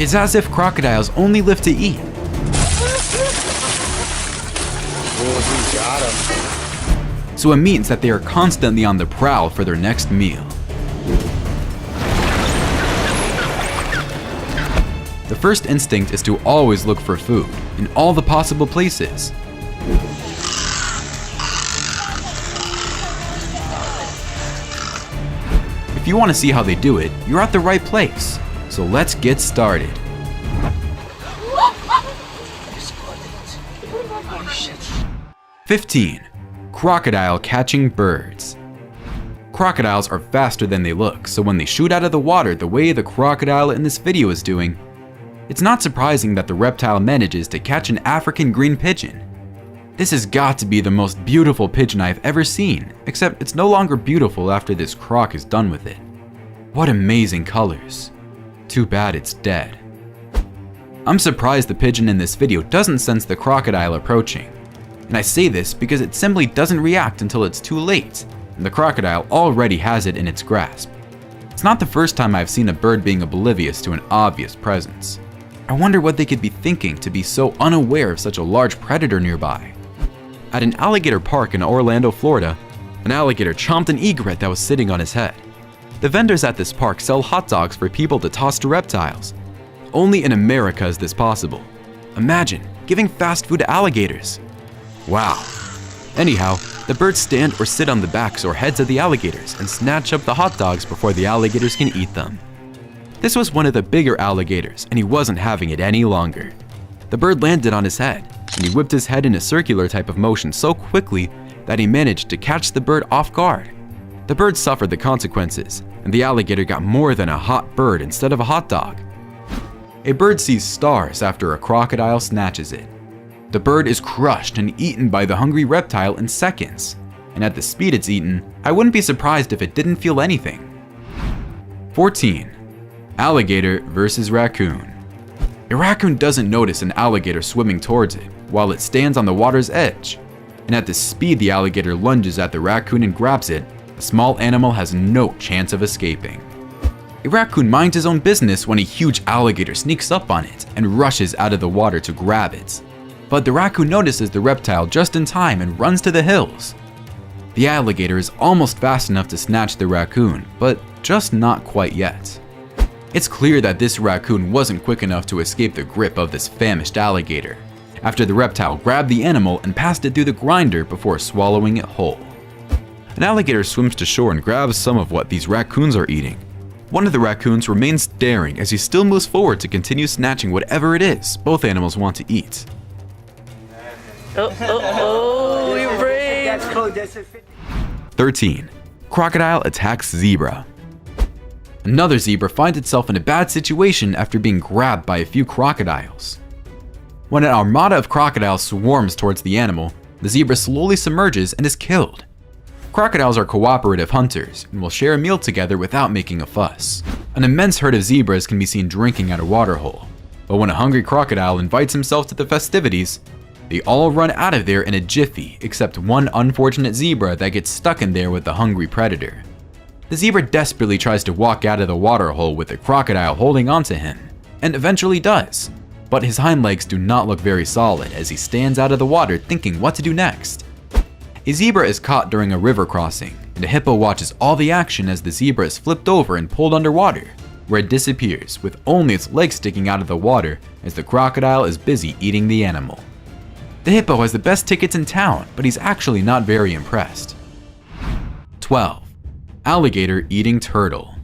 It's as if crocodiles only live to eat. Oh, he got him. So it means that they are constantly on the prowl for their next meal. The first instinct is to always look for food in all the possible places. If you want to see how they do it, you're at the right place. So let's get started. 15. Crocodile catching birds. Crocodiles are faster than they look, so when they shoot out of the water the way the crocodile in this video is doing, it's not surprising that the reptile manages to catch an African green pigeon. This has got to be the most beautiful pigeon I've ever seen, except it's no longer beautiful after this croc is done with it. What amazing colors. Too bad it's dead. I'm surprised the pigeon in this video doesn't sense the crocodile approaching. And I say this because it simply doesn't react until it's too late, and the crocodile already has it in its grasp. It's not the first time I've seen a bird being oblivious to an obvious presence. I wonder what they could be thinking to be so unaware of such a large predator nearby. At an alligator park in Orlando, Florida, an alligator chomped an egret that was sitting on his head. The vendors at this park sell hot dogs for people to toss to reptiles. Only in America is this possible. Imagine giving fast food to alligators. Wow. Anyhow, the birds stand or sit on the backs or heads of the alligators and snatch up the hot dogs before the alligators can eat them. This was one of the bigger alligators, and he wasn't having it any longer. The bird landed on his head, and he whipped his head in a circular type of motion so quickly that he managed to catch the bird off guard. The bird suffered the consequences, and the alligator got more than a hot bird instead of a hot dog. A bird sees stars after a crocodile snatches it. The bird is crushed and eaten by the hungry reptile in seconds, and at the speed it's eaten, I wouldn't be surprised if it didn't feel anything. 14. Alligator versus raccoon. A raccoon doesn't notice an alligator swimming towards it while it stands on the water's edge, and at the speed the alligator lunges at the raccoon and grabs it, the small animal has no chance of escaping. A raccoon minds his own business when a huge alligator sneaks up on it and rushes out of the water to grab it. But the raccoon notices the reptile just in time and runs to the hills. The alligator is almost fast enough to snatch the raccoon, but just not quite yet. It's clear that this raccoon wasn't quick enough to escape the grip of this famished alligator, after the reptile grabbed the animal and passed it through the grinder before swallowing it whole. An alligator swims to shore and grabs some of what these raccoons are eating. One of the raccoons remains staring as he still moves forward to continue snatching whatever it is both animals want to eat. You're brave. 13. Crocodile attacks zebra. Another zebra finds itself in a bad situation after being grabbed by a few crocodiles. When an armada of crocodiles swarms towards the animal, the zebra slowly submerges and is killed. Crocodiles are cooperative hunters and will share a meal together without making a fuss. An immense herd of zebras can be seen drinking at a waterhole, but when a hungry crocodile invites himself to the festivities, they all run out of there in a jiffy except one unfortunate zebra that gets stuck in there with the hungry predator. The zebra desperately tries to walk out of the waterhole with the crocodile holding onto him, and eventually does, but his hind legs do not look very solid as he stands out of the water thinking what to do next. A zebra is caught during a river crossing, and a hippo watches all the action as the zebra is flipped over and pulled underwater, where it disappears with only its legs sticking out of the water as the crocodile is busy eating the animal. The hippo has the best tickets in town, but he's actually not very impressed. 12. Alligator eating turtle.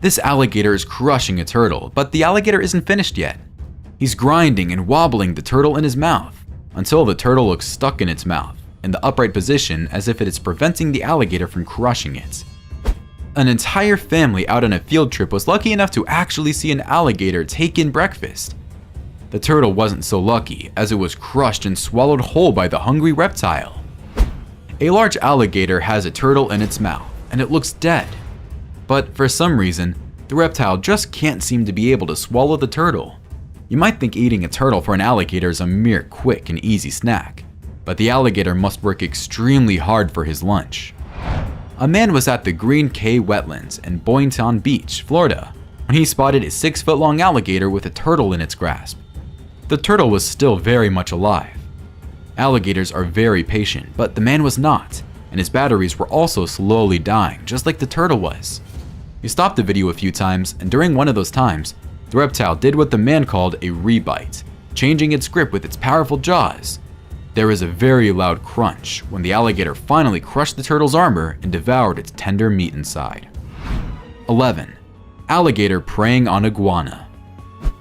This alligator is crushing a turtle, but the alligator isn't finished yet. He's grinding and wobbling the turtle in his mouth until the turtle looks stuck in its mouth in the upright position as if it is preventing the alligator from crushing it. An entire family out on a field trip was lucky enough to actually see an alligator take in breakfast. The turtle wasn't so lucky as it was crushed and swallowed whole by the hungry reptile. A large alligator has a turtle in its mouth and it looks dead. But for some reason, the reptile just can't seem to be able to swallow the turtle. You might think eating a turtle for an alligator is a mere quick and easy snack, but the alligator must work extremely hard for his lunch. A man was at the Green Cay wetlands in Boynton Beach, Florida, when he spotted a 6-foot-long alligator with a turtle in its grasp. The turtle was still very much alive. Alligators are very patient, but the man was not, and his batteries were also slowly dying, just like the turtle was. He stopped the video a few times, and during one of those times, the reptile did what the man called a rebite, changing its grip with its powerful jaws. There was a very loud crunch when the alligator finally crushed the turtle's armor and devoured its tender meat inside. 11. Alligator preying on iguana.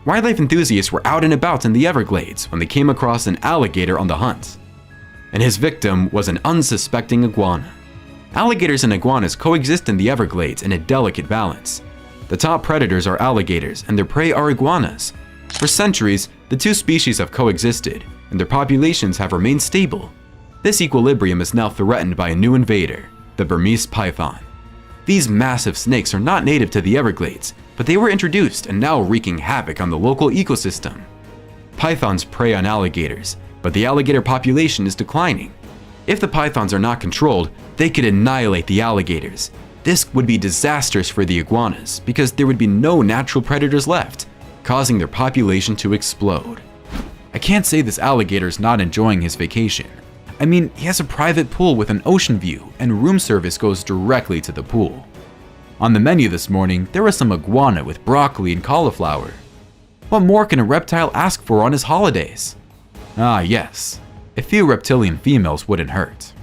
Wildlife enthusiasts were out and about in the Everglades when they came across an alligator on the hunt, and his victim was an unsuspecting iguana. Alligators and iguanas coexist in the Everglades in a delicate balance. The top predators are alligators and their prey are iguanas. For centuries, the two species have coexisted, and their populations have remained stable. This equilibrium is now threatened by a new invader, the Burmese python. These massive snakes are not native to the Everglades, but they were introduced and now wreaking havoc on the local ecosystem. Pythons prey on alligators, but the alligator population is declining. If the pythons are not controlled, they could annihilate the alligators. This would be disastrous for the iguanas because there would be no natural predators left, causing their population to explode. I can't say this alligator is not enjoying his vacation. I mean, he has a private pool with an ocean view, and room service goes directly to the pool. On the menu this morning, there was some iguana with broccoli and cauliflower. What more can a reptile ask for on his holidays? Ah yes, a few reptilian females wouldn't hurt.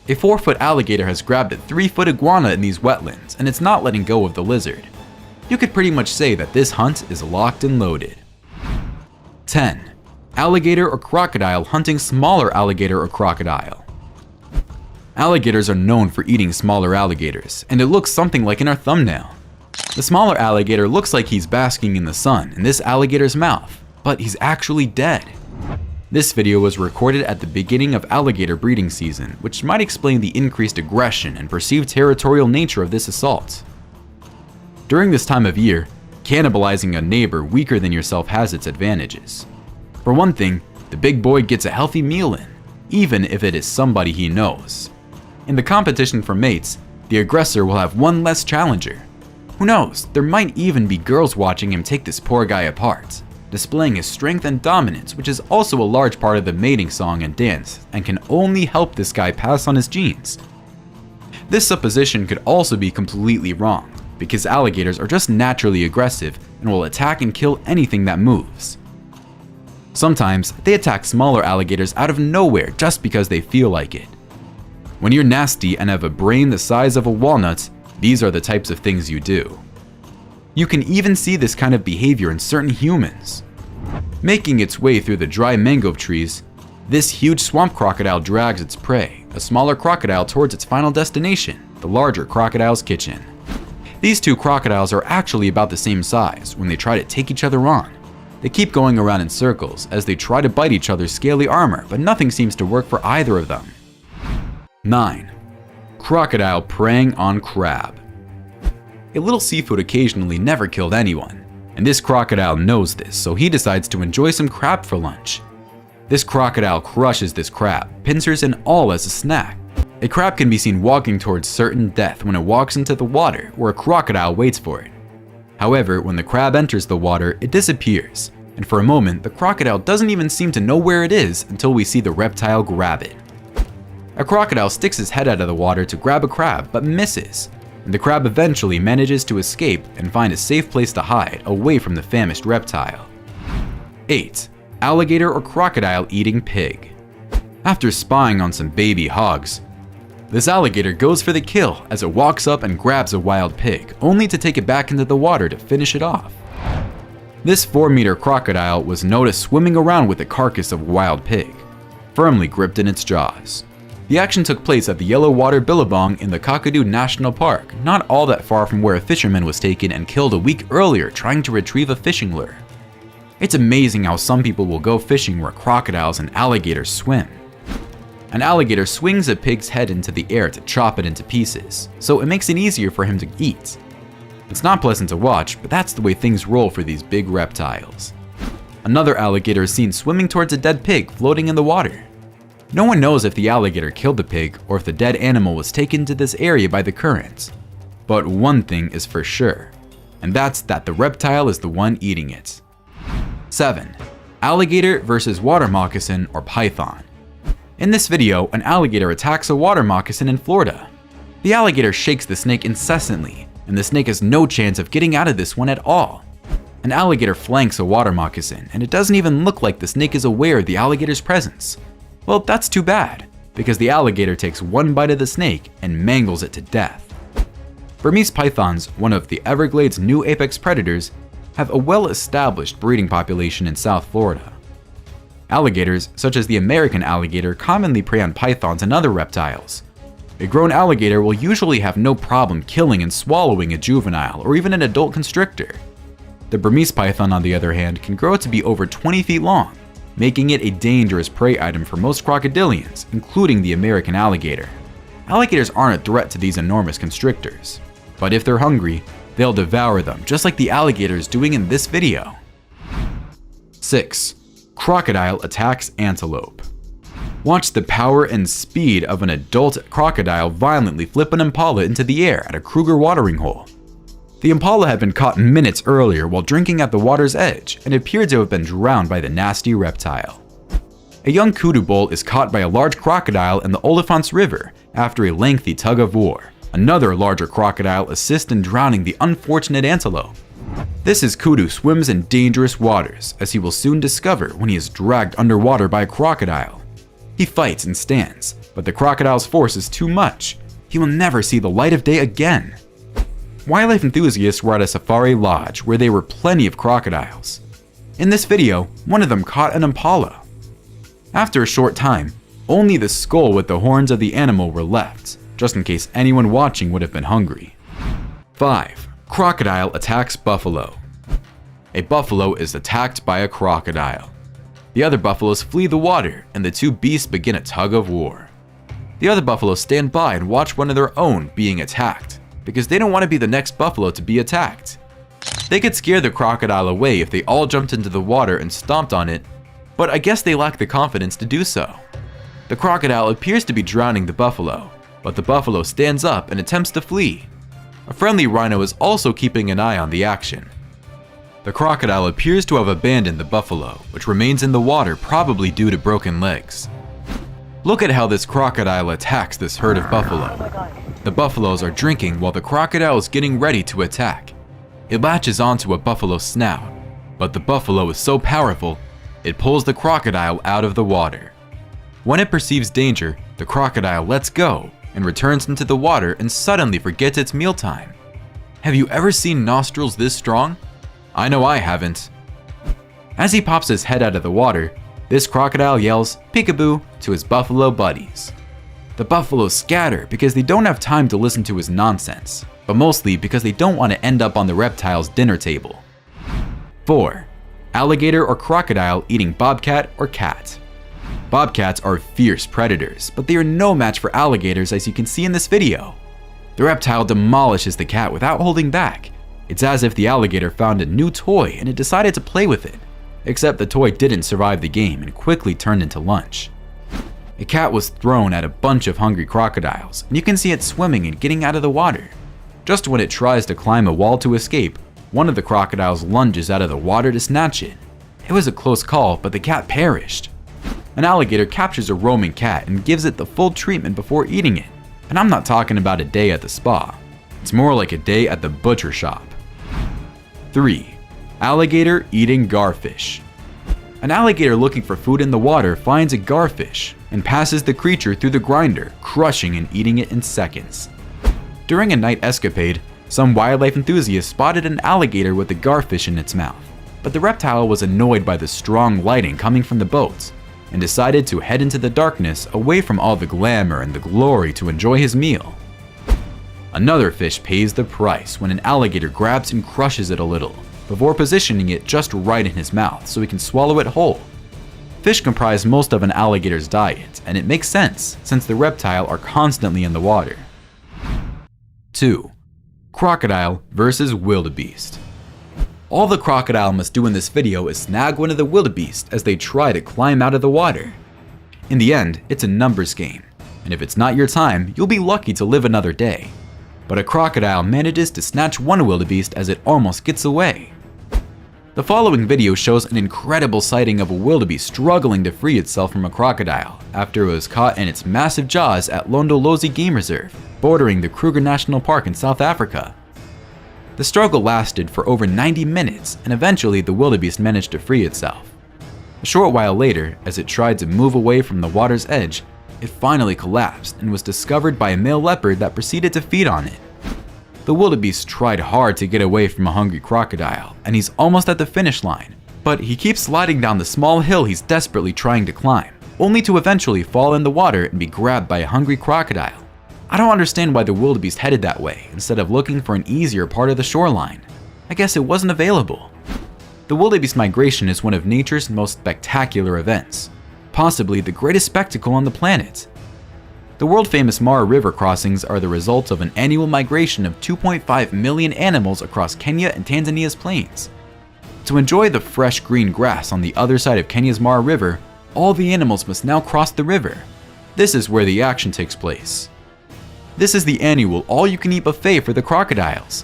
A 4-foot alligator has grabbed a 3-foot iguana in these wetlands, and it's not letting go of the lizard. You could pretty much say that this hunt is locked and loaded. 10. Alligator or crocodile hunting smaller alligator or crocodile. Alligators are known for eating smaller alligators, and it looks something like in our thumbnail. The smaller alligator looks like he's basking in the sun in this alligator's mouth, but he's actually dead. This video was recorded at the beginning of alligator breeding season, which might explain the increased aggression and perceived territorial nature of this assault. During this time of year, cannibalizing a neighbor weaker than yourself has its advantages. For one thing, the big boy gets a healthy meal in, even if it is somebody he knows. In the competition for mates, the aggressor will have one less challenger. Who knows, there might even be girls watching him take this poor guy apart, displaying his strength and dominance, which is also a large part of the mating song and dance, and can only help this guy pass on his genes. This supposition could also be completely wrong, because alligators are just naturally aggressive and will attack and kill anything that moves. Sometimes, they attack smaller alligators out of nowhere just because they feel like it. When you're nasty and have a brain the size of a walnut, these are the types of things you do. You can even see this kind of behavior in certain humans. Making its way through the dry mango trees, this huge swamp crocodile drags its prey, a smaller crocodile, towards its final destination, the larger crocodile's kitchen. These two crocodiles are actually about the same size when they try to take each other on. They keep going around in circles as they try to bite each other's scaly armor, but nothing seems to work for either of them. 9. Crocodile preying on crab. A little seafood occasionally never killed anyone, and this crocodile knows this, so he decides to enjoy some crab for lunch. This crocodile crushes this crab, pincers and all, as a snack. A crab can be seen walking towards certain death when it walks into the water, where a crocodile waits for it. However, when the crab enters the water, it disappears, and for a moment, the crocodile doesn't even seem to know where it is until we see the reptile grab it. A crocodile sticks his head out of the water to grab a crab, but misses, and the crab eventually manages to escape and find a safe place to hide away from the famished reptile. 8. Alligator or crocodile eating pig. After spying on some baby hogs, this alligator goes for the kill as it walks up and grabs a wild pig, only to take it back into the water to finish it off. This 4-meter crocodile was noticed swimming around with the carcass of a wild pig, firmly gripped in its jaws. The action took place at the Yellow Water Billabong in the Kakadu National Park, not all that far from where a fisherman was taken and killed a week earlier trying to retrieve a fishing lure. It's amazing how some people will go fishing where crocodiles and alligators swim. An alligator swings a pig's head into the air to chop it into pieces, so it makes it easier for him to eat. It's not pleasant to watch, but that's the way things roll for these big reptiles. Another alligator is seen swimming towards a dead pig floating in the water. No one knows if the alligator killed the pig or if the dead animal was taken to this area by the currents. But one thing is for sure. and that's that the reptile is the one eating it. 7. Alligator versus water moccasin or python. In this video, an alligator attacks a water moccasin in Florida. The alligator shakes the snake incessantly, and the snake has no chance of getting out of this one at all. An alligator flanks a water moccasin, and it doesn't even look like the snake is aware of the alligator's presence. Well, that's too bad, because the alligator takes one bite of the snake and mangles it to death. Burmese pythons, one of the Everglades' new apex predators, have a well-established breeding population in South Florida. Alligators, such as the American alligator, commonly prey on pythons and other reptiles. A grown alligator will usually have no problem killing and swallowing a juvenile or even an adult constrictor. The Burmese python, on the other hand, can grow to be over 20 feet long, making it a dangerous prey item for most crocodilians, including the American alligator. Alligators aren't a threat to these enormous constrictors, but if they're hungry, they'll devour them, just like the alligators doing in this video. 6. Crocodile attacks antelope. Watch the power and speed of an adult crocodile violently flip an impala into the air at a Kruger watering hole. The impala had been caught minutes earlier while drinking at the water's edge and appeared to have been drowned by the nasty reptile. A young kudu bull is caught by a large crocodile in the Olifants River after a lengthy tug of war. Another larger crocodile assists in drowning the unfortunate antelope. This is kudu swims in dangerous waters, as he will soon discover when he is dragged underwater by a crocodile. He fights and stands, but the crocodile's force is too much. He will never see the light of day again. Wildlife enthusiasts were at a safari lodge where there were plenty of crocodiles. In this video, one of them caught an impala. After a short time, only the skull with the horns of the animal were left, just in case anyone watching would have been hungry. 5. Crocodile attacks buffalo. A buffalo is attacked by a crocodile. The other buffaloes flee the water, and the two beasts begin a tug of war. The other buffaloes stand by and watch one of their own being attacked, because they don't want to be the next buffalo to be attacked. They could scare the crocodile away if they all jumped into the water and stomped on it, but I guess they lack the confidence to do so. The crocodile appears to be drowning the buffalo, but the buffalo stands up and attempts to flee. A friendly rhino is also keeping an eye on the action. The crocodile appears to have abandoned the buffalo, which remains in the water, probably due to broken legs. Look at how this crocodile attacks this herd of buffalo. The buffaloes are drinking while the crocodile is getting ready to attack. It latches onto a buffalo's snout, but the buffalo is so powerful, it pulls the crocodile out of the water. When it perceives danger, the crocodile lets go and returns into the water and suddenly forgets its mealtime. Have you ever seen nostrils this strong? I know I haven't. As he pops his head out of the water, this crocodile yells "peekaboo" to his buffalo buddies. The buffaloes scatter because they don't have time to listen to his nonsense, but mostly because they don't want to end up on the reptile's dinner table. 4. Alligator or crocodile eating bobcat or cat. Bobcats are fierce predators, but they are no match for alligators, as you can see in this video. The reptile demolishes the cat without holding back. It's as if the alligator found a new toy and it decided to play with it, except the toy didn't survive the game and quickly turned into lunch. A cat was thrown at a bunch of hungry crocodiles, and you can see it swimming and getting out of the water. Just when it tries to climb a wall to escape, one of the crocodiles lunges out of the water to snatch it. It was a close call, but the cat perished. An alligator captures a roaming cat and gives it the full treatment before eating it. And I'm not talking about a day at the spa. It's more like a day at the butcher shop. 3. Alligator eating garfish. An alligator looking for food in the water finds a garfish and passes the creature through the grinder, crushing and eating it in seconds. During a night escapade, some wildlife enthusiasts spotted an alligator with a garfish in its mouth, but the reptile was annoyed by the strong lighting coming from the boats and decided to head into the darkness away from all the glamour and the glory to enjoy his meal. Another fish pays the price when an alligator grabs and crushes it a little, before positioning it just right in his mouth so he can swallow it whole. Fish comprise most of an alligator's diet, and it makes sense since the reptile are constantly in the water. 2. Crocodile versus wildebeest. All the crocodile must do in this video is snag one of the wildebeest as they try to climb out of the water. In the end, it's a numbers game, and if it's not your time, you'll be lucky to live another day. but a crocodile manages to snatch one wildebeest as it almost gets away. The following video shows an incredible sighting of a wildebeest struggling to free itself from a crocodile after it was caught in its massive jaws at Londolozi Game Reserve, bordering the Kruger National Park in South Africa. The struggle lasted for over 90 minutes, and eventually the wildebeest managed to free itself. A short while later, as it tried to move away from the water's edge, it finally collapsed and was discovered by a male leopard that proceeded to feed on it. The wildebeest tried hard to get away from a hungry crocodile, and he's almost at the finish line, but he keeps sliding down the small hill he's desperately trying to climb, only to eventually fall in the water and be grabbed by a hungry crocodile. I don't understand why the wildebeest headed that way instead of looking for an easier part of the shoreline. I guess it wasn't available. The wildebeest migration is one of nature's most spectacular events, possibly the greatest spectacle on the planet. The world-famous Mara River crossings are the result of an annual migration of 2.5 million animals across Kenya and Tanzania's plains. To enjoy the fresh green grass on the other side of Kenya's Mara River, all the animals must now cross the river. This is where the action takes place. This is the annual all-you-can-eat buffet for the crocodiles.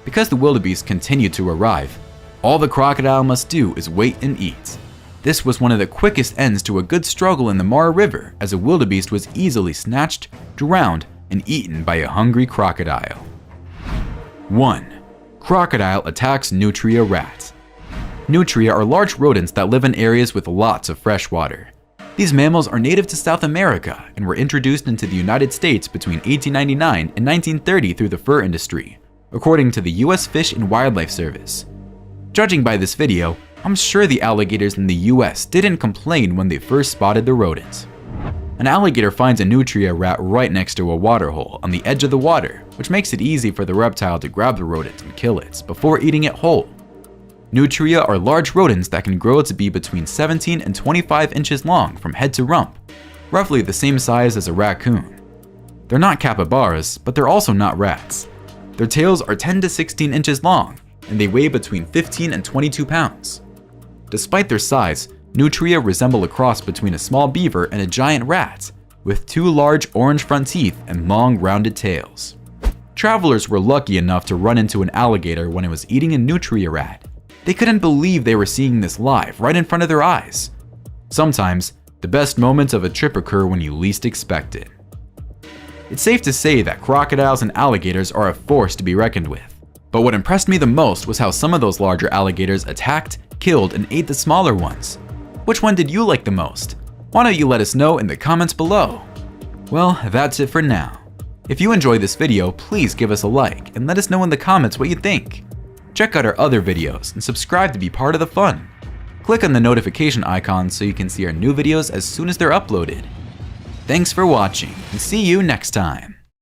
Because the wildebeest continue to arrive, all the crocodile must do is wait and eat. This was one of the quickest ends to a good struggle in the Mara River, as a wildebeest was easily snatched, drowned, and eaten by a hungry crocodile. 1. Crocodile attacks nutria rat. Nutria are large rodents that live in areas with lots of fresh water. These mammals are native to South America and were introduced into the United States between 1899 and 1930 through the fur industry, according to the U.S. Fish and Wildlife Service. Judging by this video, I'm sure the alligators in the US didn't complain when they first spotted the rodents. An alligator finds a nutria rat right next to a water hole on the edge of the water, which makes it easy for the reptile to grab the rodent and kill it before eating it whole. Nutria are large rodents that can grow to be between 17 and 25 inches long from head to rump, roughly the same size as a raccoon. They're not capybaras, but they're also not rats. Their tails are 10 to 16 inches long, and they weigh between 15 and 22 pounds. Despite their size, nutria resemble a cross between a small beaver and a giant rat, with two large orange front teeth and long rounded tails. Travelers were lucky enough to run into an alligator when it was eating a nutria rat. They couldn't believe they were seeing this live right in front of their eyes. Sometimes, the best moments of a trip occur when you least expect it. It's safe to say that crocodiles and alligators are a force to be reckoned with. But what impressed me the most was how some of those larger alligators attacked, killed, and ate the smaller ones. Which one did you like the most? Why don't you let us know in the comments below? Well, that's it for now. If you enjoyed this video, please give us a like and let us know in the comments what you think. Check out our other videos and subscribe to be part of the fun. Click on the notification icon so you can see our new videos as soon as they're uploaded. Thanks for watching, and see you next time.